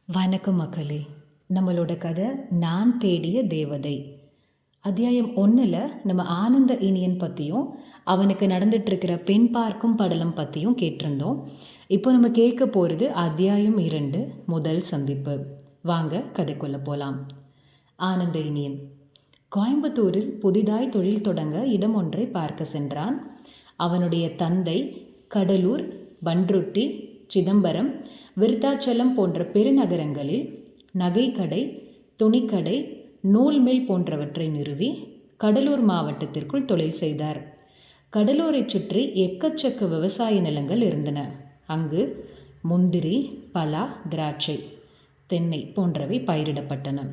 வணக்கம் மக்களே. நம்மளோட கதை நான் தேடிய தேவதை. அத்தியாயம் 1ல் நம்ம ஆனந்த இனியன் பற்றியும் அவனுக்கு நடந்துட்டுருக்கிற பெண் பார்க்கும் படலம் பற்றியும் கேட்டிருந்தோம். இப்போ நம்ம கேட்க போகிறது அத்தியாயம் 2, முதல் சந்திப்பு. வாங்க கதைக்குள்ளே போகலாம். ஆனந்த இனியன் கோயம்புத்தூரில் புதிதாய் தொழில் தொடங்க இடம் ஒன்றை பார்க்க சென்றான். அவனுடைய தந்தை கடலூர், பண்ருட்டி, சிதம்பரம், விருத்தாச்சலம் போன்ற பெருநகரங்களில் நகைக்கடை, துணிக்கடை, நூல் மில் போன்றவற்றை நிறுவி கடலூர் மாவட்டத்திற்குள் தொழில் செய்தார். கடலூரை சுற்றி எக்கச்சக்க விவசாய நிலங்கள் இருந்தன. அங்கு முந்திரி, பலா, திராட்சை, தென்னை போன்றவை பயிரிடப்பட்டன.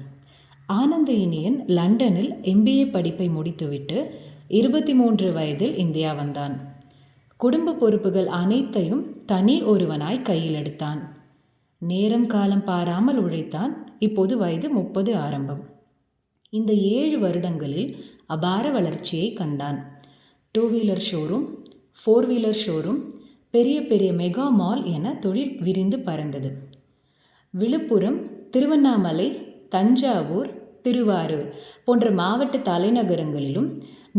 ஆனந்த இனியன் லண்டனில் MBA படிப்பை முடித்துவிட்டு 23 வயதில் இந்தியா வந்தான். குடும்ப பொறுப்புகள் அனைத்தையும் தனி ஒருவனாய் கையில் எடுத்தான். நேரம் காலம் பாராமல் உழைத்தான். இப்போது வயது 30 ஆரம்பம். இந்த 7 வருடங்களில் அபார வளர்ச்சியை கண்டான். 2 வீலர் ஷோரூம், 4 வீலர் ஷோரூம், பெரிய பெரிய மெகா மால் என தொழில் விரிந்து பறந்தது. விழுப்புரம், திருவண்ணாமலை, தஞ்சாவூர், திருவாரூர் போன்ற மாவட்ட தலைநகரங்களிலும்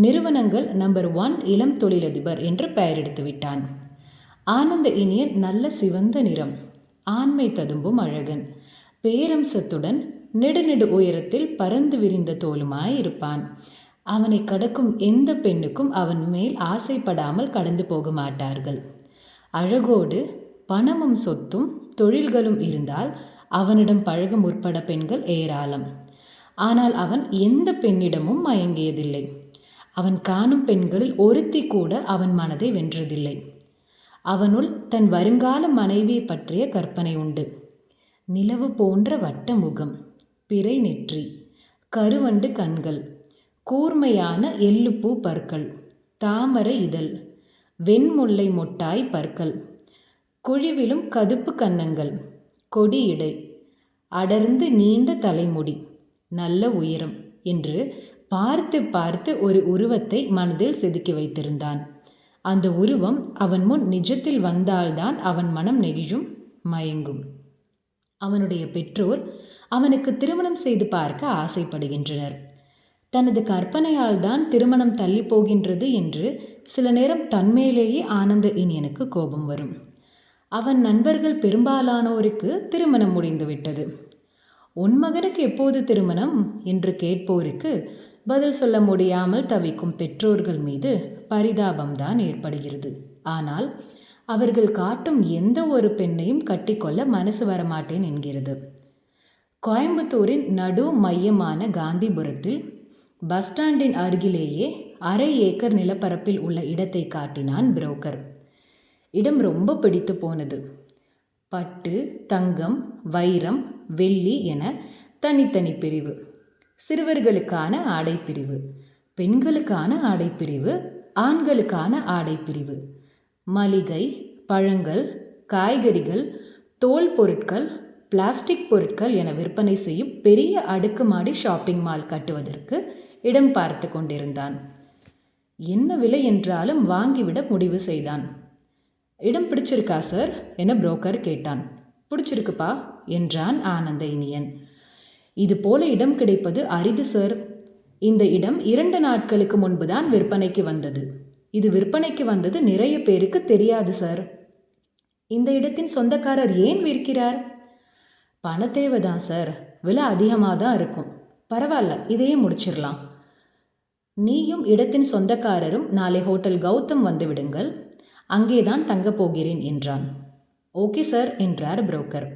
நிறுவனங்கள் நம்பர் 1 இளம் தொழிலதிபர் என்று பெயரெடுத்து விட்டான். ஆனந்த இனியன் நல்ல சிவந்த நிறம், ஆண்மை ததும்பும் அழகன், பேரம்சத்துடன் நெடுநெடு உயரத்தில் பறந்து விரிந்த தோலுமாய் இருப்பான். அவனை கடக்கும் எந்த பெண்ணுக்கும் அவன் மேல் ஆசைப்படாமல் கடந்து போக மாட்டார்கள். அழகோடு பணமும் சொத்தும் தொழில்களும் இருந்தால் அவனிடம் பழக முற்பட பெண்கள் ஏராளம். ஆனால் அவன் எந்த பெண்ணிடமும் மயங்கியதில்லை. அவன் காணும் பெண்களில் ஒருத்தி கூட அவன் மனதை வென்றதில்லை. அவனுள் தன் வருங்கால மனைவியை பற்றிய கற்பனை உண்டு. நிலவு போன்ற வட்ட முகம், பிறை நெற்றி, கருவண்டு கண்கள், கூர்மையான எள்ளுப்பூ பற்கள், தாமரை இதழ், வெண்முல்லை மொட்டாய் பற்கள், குழிவிலும் கதுப்பு கன்னங்கள், கொடி இடை, அடர்ந்து நீண்ட தலைமுடி, நல்ல உயரம் என்று பார்த்து பார்த்து ஒரு உருவத்தை மனதில் செதுக்கி வைத்திருந்தான். அந்த உருவம் அவன் முன் நிஜத்தில் வந்தால்தான் அவன் மனம் நெகிழும், மயங்கும். அவனுடைய பெற்றோர் அவனுக்கு திருமணம் செய்து பார்க்க ஆசைப்படுகின்றனர். தனது கற்பனையால் தான் திருமணம் தள்ளி போகின்றது என்று சில நேரம் தன்மேலேயே ஆனந்த இனியனுக்கு கோபம் வரும். அவன் நண்பர்கள் பெரும்பாலானோருக்கு திருமணம் முடிந்துவிட்டது. உன் மகனுக்கு எப்போது திருமணம் என்று கேட்போருக்கு பதில் சொல்ல முடியாமல் தவிக்கும் பெற்றோர்கள் மீது பரிதாபம்தான் ஏற்படுகிறது. ஆனால் அவர்கள் காட்டும் எந்த ஒரு பெண்ணையும் கட்டிக்கொள்ள மனசு வரமாட்டேன் என்கிறது. கோயம்புத்தூரின் நடு மையமான காந்திபுரத்தில் பஸ் ஸ்டாண்டின் அருகிலேயே 1/2 ஏக்கர் நிலப்பரப்பில் உள்ள இடத்தை காட்டினான் புரோக்கர். இடம் ரொம்ப பிடித்து போனது. பட்டு, தங்கம், வைரம், வெள்ளி என தனித்தனி பிரிவு. சிறுவர்களுக்கான ஆடை பிரிவு, பெண்களுக்கான ஆடை பிரிவு, ஆண்களுக்கான ஆடை பிரிவு, மளிகை, பழங்கள், காய்கறிகள், தோல் பொருட்கள், பிளாஸ்டிக் பொருட்கள் என விற்பனை செய்யும் பெரிய அடுக்குமாடி ஷாப்பிங் மால் கட்டுவதற்கு இடம் பார்த்து கொண்டிருந்தான். என்ன விலை என்றாலும் வாங்கிவிட முடிவு செய்தான். இடம் பிடிச்சிருக்கா சார் என புரோக்கர் கேட்டான். பிடிச்சிருக்குப்பா என்றான் ஆனந்த இனியன். இது போல இடம் கிடைப்பது அரிது சார். இந்த இடம் 2 நாட்களுக்கு முன்புதான் விற்பனைக்கு வந்தது. இது விற்பனைக்கு வந்தது நிறைய பேருக்கு தெரியாது சார். இந்த இடத்தின் சொந்தக்காரர் ஏன் விற்கிறார்? பணத்தேவைதான் சார். விலை அதிகமாக தான் இருக்கும். பரவாயில்ல, இதையே முடிச்சிடலாம். நீயும் இடத்தின் சொந்தக்காரரும் நாளை ஹோட்டல் கௌதம் வந்து விடுங்கள். அங்கேதான் தங்கப் போகிறேன் என்றான். ஓகே சார் என்றார் புரோக்கர்.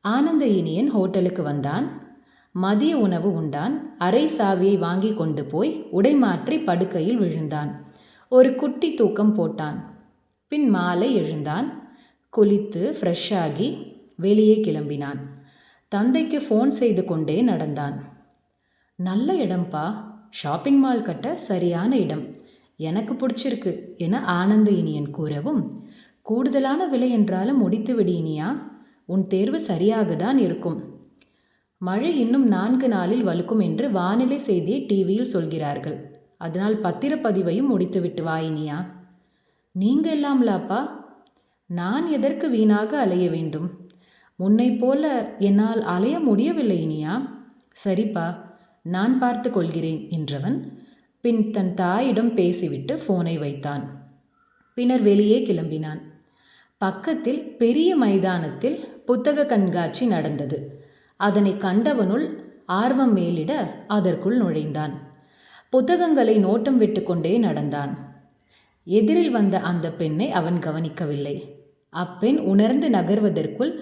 ஆனந்த இனியன் ஹோட்டலுக்கு வந்தான். மதிய உணவு உண்டான். அரை சாவியை வாங்கி கொண்டு போய் உடை மாற்றி படுக்கையில் விழுந்தான். ஒரு குட்டி தூக்கம் போட்டான். பின் மாலை எழுந்தான். குளித்து ஃப்ரெஷ்ஷாகி வெளியே கிளம்பினான். தந்தைக்கு ஃபோன் செய்து கொண்டே நடந்தான். நல்ல இடம்பா, ஷாப்பிங் மால் கட்ட சரியான இடம், எனக்கு பிடிச்சிருக்கு என ஆனந்த இனியன் கூறவும், கூடுதலான விலை என்றாலும் முடித்து விடு இனியா, உன் தேர்வு சரியாக தான் இருக்கும். மழை இன்னும் 4 நாளில் வலுக்கும் என்று வானிலை செய்தியை டிவியில் சொல்கிறார்கள். அதனால் பத்திரப்பதிவையும் முடித்துவிட்டு வா இனியா. நீங்க எல்லாம்லாப்பா, நான் எதற்கு வீணாக அலைய வேண்டும்? முன்னை போல என்னால் அலைய முடியவில்லை இனியா. சரிப்பா, நான் பார்த்து கொள்கிறேன் என்றவன் பின் தன் தாயிடம் பேசிவிட்டு ஃபோனை வைத்தான். பின்னர் வெளியே கிளம்பினான். பக்கத்தில் பெரிய மைதானத்தில் புத்தக கண்காட்சி நடந்தது. அதனை கண்டவனுள் ஆர்வம் மேலிட அதற்குள் நுழைந்தான். புத்தகங்களை நோட்டம் விட்டு கொண்டே நடந்தான். எதிரில் வந்த அந்த பெண்ணை அவன் கவனிக்கவில்லை. அப்பெண் உணர்ந்து நகர்வதற்குள்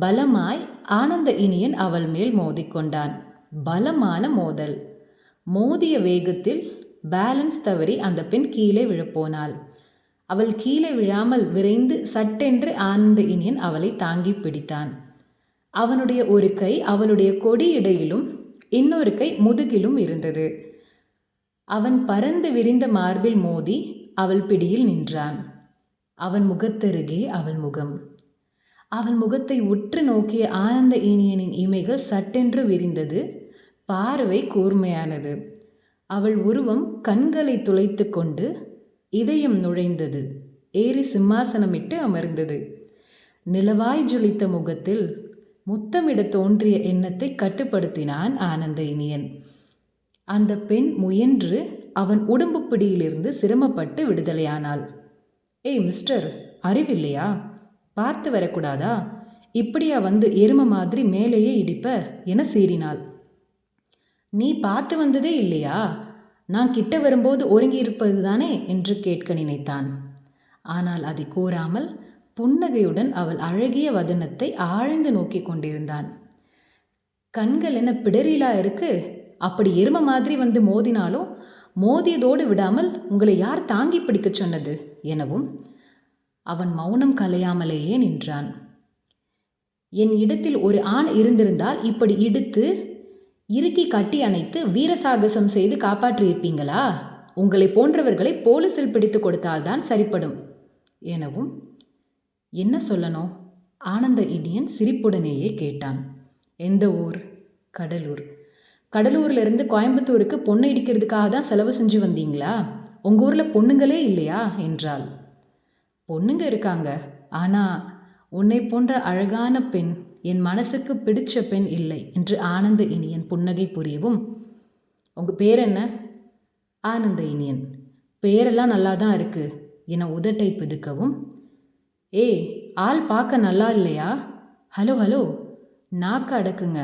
பலமாய் ஆனந்த இனியன் அவள் மேல் மோதிக்கொண்டான். பலமான மோதல். மோதிய வேகத்தில் பேலன்ஸ் தவறி அந்த பெண் கீழே விழப்போனாள். அவள் கீழே விழாமல் விரைந்து சட்டென்று ஆனந்த இனியன் அவளை தாங்கி பிடித்தான். அவனுடைய ஒரு கை அவளுடைய கொடி இடையிலும் இன்னொரு கை முதுகிலும் இருந்தது. அவன் பறந்து விரிந்த மார்பில் மோதி அவள் பிடியில் நின்றான். அவன் முகத்தருகே அவள் முகம். அவள் முகத்தை உற்று நோக்கிய ஆனந்த இனியனின் இமைகள் சட்டென்று விரிந்தது. பார்வை கூர்மையானது. அவள் உருவம் கண்களை துளைத்து கொண்டு இதயம் நுழைந்தது. ஏறி சிம்மாசனமிட்டு அமர்ந்தது. நிலவாய் ஜொலித்த முகத்தில் முத்தமிட தோன்றிய எண்ணத்தை கட்டுப்படுத்தினான் ஆனந்த இனியன். அந்த பெண் முயன்று அவன் உடம்பு பிடியிலிருந்து சிரமப்பட்டு விடுதலையானாள். ஏய் மிஸ்டர், அறிவில்லையா? பார்த்து வரக்கூடாதா? இப்படியா வந்து எரும மாதிரி மேலேயே இடிப்ப என சீறினாள். நீ பார்த்து வந்ததே இல்லையா? நான் கிட்ட வரும்போது ஒருங்கி இருப்பது தானே என்று கேட்க நினைத்தான். ஆனால் அதை கூறாமல் புன்னகையுடன் அவள் அழகிய வதனத்தை ஆழ்ந்து நோக்கி கொண்டிருந்தான். கண்கள் என்ன பிடரிலா இருக்கு? அப்படி எரும மாதிரி வந்து மோதினாலும் மோதியதோடு விடாமல் உங்களை யார் தாங்கி பிடிக்க சொன்னது எனவும் அவன் மௌனம் கலையாமலேயே நின்றான். என் இடத்தில் ஒரு ஆண் இருந்திருந்தால் இப்படி இடுத்து இறுக்கி கட்டி அணைத்து வீரசாகசம் செய்து காப்பாற்றியிருப்பீங்களா? உங்களை போன்றவர்களை போலீசில் பிடித்து கொடுத்தால்தான் சரிப்படும் எனவும். என்ன சொல்லணும்? ஆனந்த இனியன் சிரிப்புடனேயே கேட்டான். எந்த ஊர்? கடலூர். கடலூர்லேருந்து கோயம்புத்தூருக்கு பொண்ணு இடிக்கிறதுக்காக தான் செலவு செஞ்சு வந்தீங்களா? உங்கள் ஊரில் பொண்ணுங்களே இல்லையா என்றாள். பொண்ணுங்க இருக்காங்க, ஆனால் உன்னை போன்ற அழகான பெண், என் மனசுக்கு பிடிச்ச பெண் இல்லை என்று ஆனந்த இனியன் புன்னகை புரியவும். உங்கள் பேர் என்ன? ஆனந்த இனியன். பேரெல்லாம் நல்லா தான் இருக்கு என உதட்டை பிதுக்கவும். ஏய், ஆள் பார்க்க நல்லா இல்லையா? ஹலோ ஹலோ, நாக்க அடக்குங்க.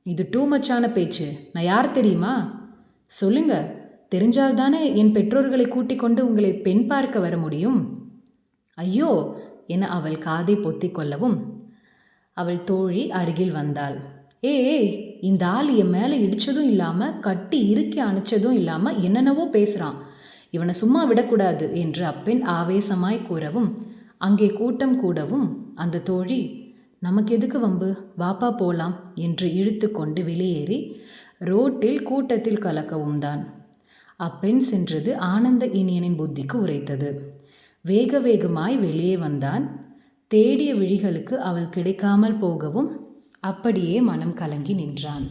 இது டூ மச்சான பேச்சு. நான் யார் தெரியுமா? சொல்லுங்க, தெரிஞ்சால்தானே என் பெற்றோர்களை கூட்டிக் கொண்டு உங்களை பெண் பார்க்க வர முடியும். ஐயோ என அவள் காதை பொத்தி கொள்ளவும் அவள் தோழி அருகில் வந்தாள். ஏய், இந்த ஆள் என் மேலே இடித்ததும் இல்லாமல் கட்டி இறுக்கி அணைச்சதும் இல்லாமல் என்னென்னவோ பேசுகிறான். இவனை சும்மா விடக்கூடாது என்று அப்பெண் ஆவேசமாய் கூறவும் அங்கே கூட்டம் கூடவும் அந்த தோழி, நமக்கு எதுக்கு வம்பு, வாப்பா போலாம் என்று இழுத்து கொண்டு வெளியேறி ரோட்டில் கூட்டத்தில் கலக்கவும் தான். அப்பெண் சென்றது ஆனந்த இனியனின் புத்திக்கு உரைத்தது. வேக வேகமாய் வெளியே வந்தான். தேடிய விழிகளுக்கு அவள் கிடைக்காமல் போகவும் அப்படியே மனம் கலங்கி நின்றான்.